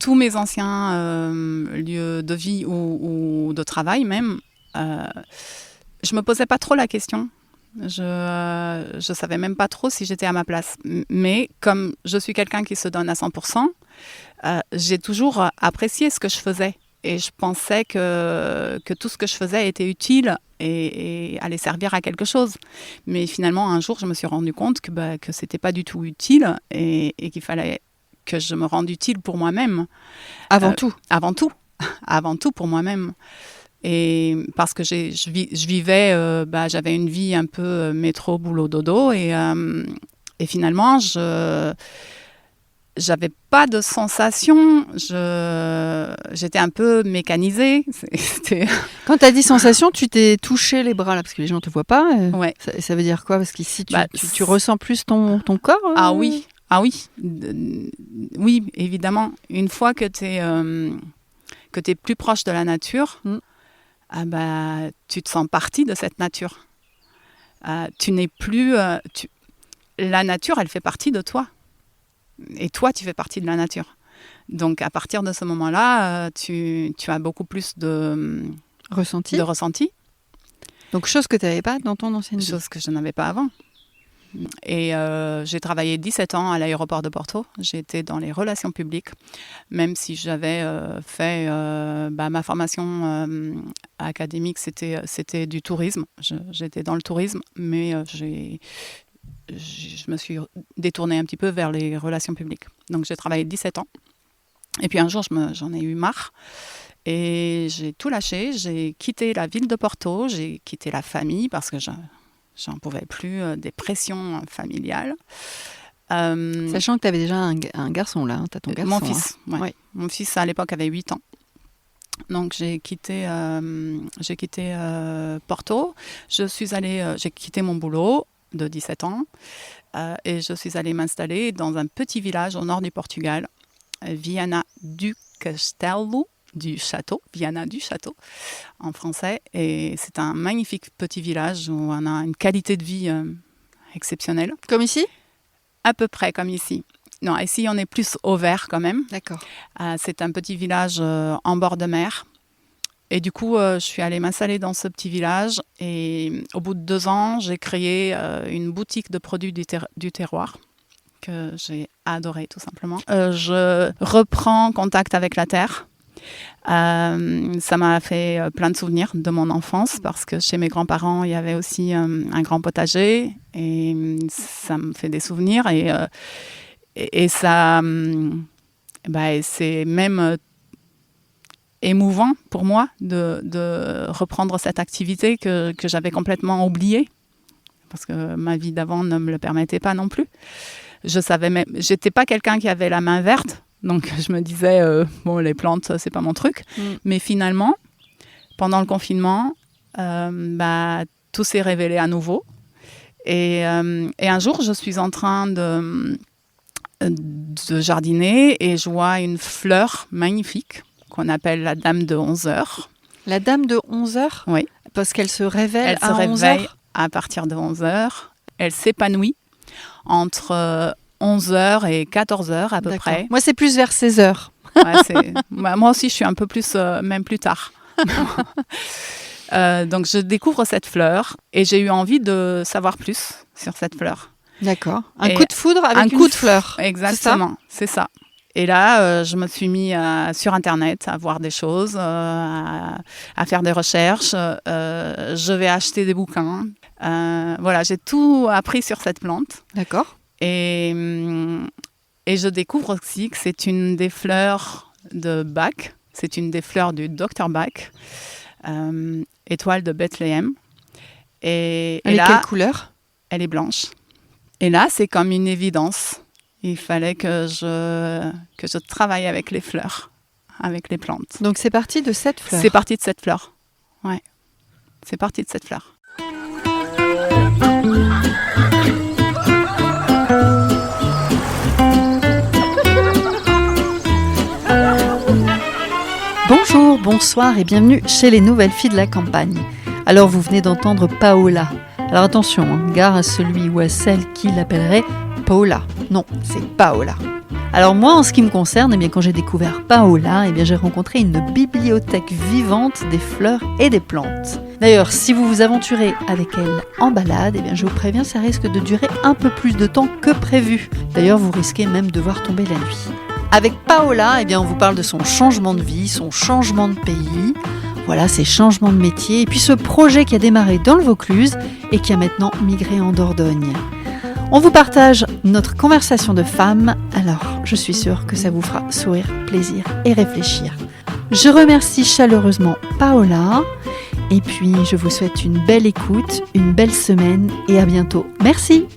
tous mes anciens lieux de vie ou de travail même, je me posais pas trop la question. Je savais même pas trop si j'étais à ma place. Mais comme je suis quelqu'un qui se donne à 100%, j'ai toujours apprécié ce que je faisais. Et je pensais que tout ce que je faisais était utile et allait servir à quelque chose. Mais finalement, un jour, je me suis rendu compte que c'était pas du tout utile et qu'il fallait que je me rende utile pour moi-même. Avant tout. Avant tout pour moi-même. Et parce que je vivais, j'avais une vie un peu métro, boulot, dodo. Et finalement, j'avais pas de sensation. J'étais un peu mécanisée. Quand tu as dit sensation, tu t'es touché les bras là, parce que les gens ne te voient pas. Ouais. Ça veut dire quoi? Parce qu'ici, tu ressens plus ton corps. Ah oui. Oui, évidemment. Une fois que tu es plus proche de la nature, tu te sens partie de cette nature. Tu n'es plus... la nature, elle fait partie de toi. Et toi, tu fais partie de la nature. Donc, à partir de ce moment-là, tu as beaucoup plus de ressenti. Donc, chose que tu n'avais pas dans ton ancienne vie. Chose que je n'avais pas avant. Et j'ai travaillé 17 ans à l'aéroport de Porto. J'étais dans les relations publiques, même si j'avais fait ma formation académique, c'était du tourisme. J'étais dans le tourisme, mais je me suis détournée un petit peu vers les relations publiques. Donc j'ai travaillé 17 ans. Et puis un jour, j'en ai eu marre. Et j'ai tout lâché. J'ai quitté la ville de Porto, j'ai quitté la famille parce que j'en pouvais plus des pressions familiales. Sachant que tu avais déjà un garçon là, tu as ton garçon. Mon fils, hein. Ouais. Mon fils à l'époque avait 8 ans. Donc j'ai quitté Porto. J'ai quitté mon boulot de 17 ans et je suis allée m'installer dans un petit village au nord du Portugal, Viana do Castelo. Viana du Château en français, et c'est un magnifique petit village où on a une qualité de vie exceptionnelle. Comme ici ? À peu près comme ici. Non, ici on est plus au vert quand même. D'accord. C'est un petit village en bord de mer. Et du coup, je suis allée m'installer dans ce petit village et au bout de 2 ans, j'ai créé une boutique de produits du terroir que j'ai adoré tout simplement. Je reprends contact avec la terre. Ça m'a fait plein de souvenirs de mon enfance parce que chez mes grands-parents il y avait aussi un grand potager et ça me fait des souvenirs et ça c'est même émouvant pour moi de reprendre cette activité que j'avais complètement oubliée parce que ma vie d'avant ne me le permettait pas non plus. J'étais pas quelqu'un qui avait la main verte. Donc, je me disais, les plantes, c'est pas mon truc. Mais finalement, pendant le confinement, tout s'est révélé à nouveau. Et un jour, je suis en train de jardiner et je vois une fleur magnifique qu'on appelle la dame de 11 heures. La dame de 11 heures ? Oui. Parce qu'elle se révèle à 11 heures ? Elle se réveille à partir de 11 heures. Elle s'épanouit entre 11h et 14h à peu près. Moi, c'est plus vers 16h. Ouais, moi aussi, je suis un peu plus, même plus tard. Donc, je découvre cette fleur et j'ai eu envie de savoir plus sur cette fleur. D'accord. Coup de foudre avec une fleur. Exactement, c'est ça. Et là, je me suis mis sur Internet à voir des choses, à faire des recherches. Je vais acheter des bouquins. Voilà, j'ai tout appris sur cette plante. D'accord. Et je découvre aussi que c'est une des fleurs de Bach. C'est une des fleurs du Dr Bach, étoile de Bethléem. Et elle est là, quelle couleur ? Elle est blanche. Et là, c'est comme une évidence. Il fallait que je travaille avec les fleurs, avec les plantes. Donc c'est parti de cette fleur ? C'est parti de cette fleur, ouais. C'est parti de cette fleur. Bonjour, bonsoir et bienvenue chez les Nouvelles Filles de la Campagne. Alors vous venez d'entendre Paola. Alors attention, gare à celui ou à celle qui l'appellerait Paola. Non, c'est Paola. Alors moi, en ce qui me concerne, quand j'ai découvert Paola, j'ai rencontré une bibliothèque vivante des fleurs et des plantes. D'ailleurs, si vous vous aventurez avec elle en balade, je vous préviens, ça risque de durer un peu plus de temps que prévu. D'ailleurs, vous risquez même de voir tomber la nuit. Avec Paola, on vous parle de son changement de vie, son changement de pays, voilà, ses changements de métier, et puis ce projet qui a démarré dans le Vaucluse et qui a maintenant migré en Dordogne. On vous partage notre conversation de femmes, alors je suis sûre que ça vous fera sourire, plaisir et réfléchir. Je remercie chaleureusement Paola, et puis je vous souhaite une belle écoute, une belle semaine et à bientôt. Merci.